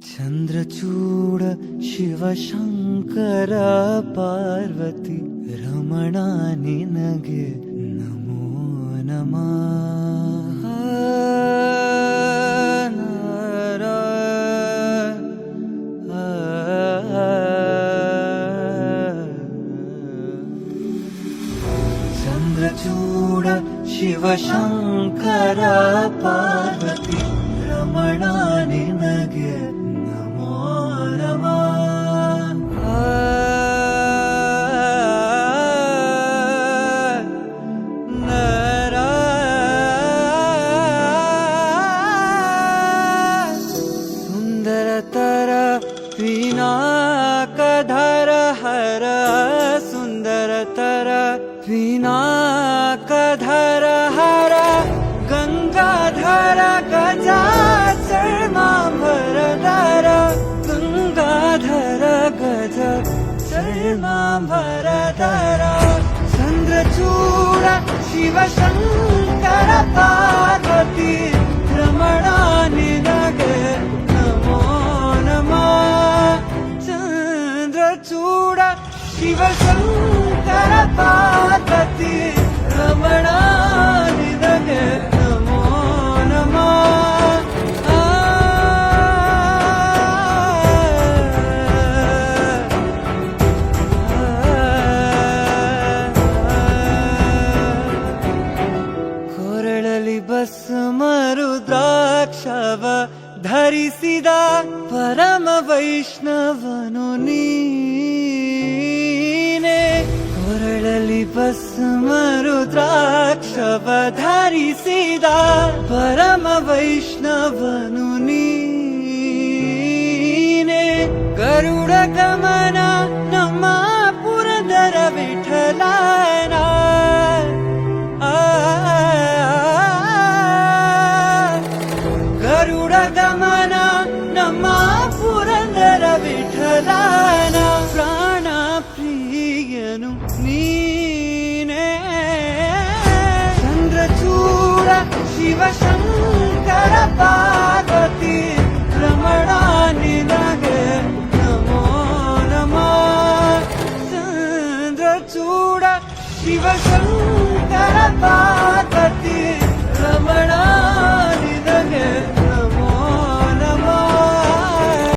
ಚಂದ್ರಚೂಡ ಶಿವಶಂಕರ ಪಾರ್ವತಿ ರಮಣ ನಿನಗೆ ನಮೋ ನಮಃ. ಚಂದ್ರಚೂಡ ಶಿವಶಂಕರ ಪಾರ್ವತಿ ರಮಣ ನಿನಗೆ ನಮೋ ನಮಃ. ಸುಂದರತರ ಪಿನಾಕಧರ ಹರ ಸುಂದರತರ ಪಿನಾಕಧರ ಹರ ಗಂಗಾಧರ ಗಜಾಚರ್ಮಾಂಬರಧರ ಗಂಗಾಧರ ಗಜ ಚರ್ಮಾಂಬರಧರ ಚಂದ್ರಚೂಡ ಶಿವಶಂಕರ ಪಾರ್ವತಿ ರಮಣ ನಿನಗೆ ನಮೋ ನಮಃ. ಚಂದ್ರಚೂಡ ಶಿವಶಂಕರ ಪಾರ್ವತಿ ರಮಣ ನಿನಗೆ ನಮೋ ನಮಃ. ಕೊರಳಲಿ ಭಸ್ಮ ರುದ್ರಾಕ್ಷವ ಧರಿಸಿದ ಪರಮ ವೈಷ್ಣವನು ನೀನೆ. ಕೊರಳಲಿ ಭಸ್ಮ ರುದ್ರಾಕ್ಷವ ಧರಿಸಿದ ಪರಮ ವೈಷ್ಣವನು ನೀನೆ. ಗರುಡ ಗಮನ ನಮ್ಮ ಪುರಂದರ ವಿಠಲನ ಗರುಡ ಗಮನ ನಮ್ಮ ಪುರಂದರ ವಿಠಲನ ಪ್ರಾಣ ಪ್ರಿಯನು ನೀನೇ. ಚಂದ್ರಚೂಡ ಶಿವಶಂಕರ ಪಾರ್ವತಿ ರಮಣ ನಿನಗೆ ನಮೋ ನಮಃ. ಚಂದ್ರಚೂಡ ಶಿವಶಂಕರ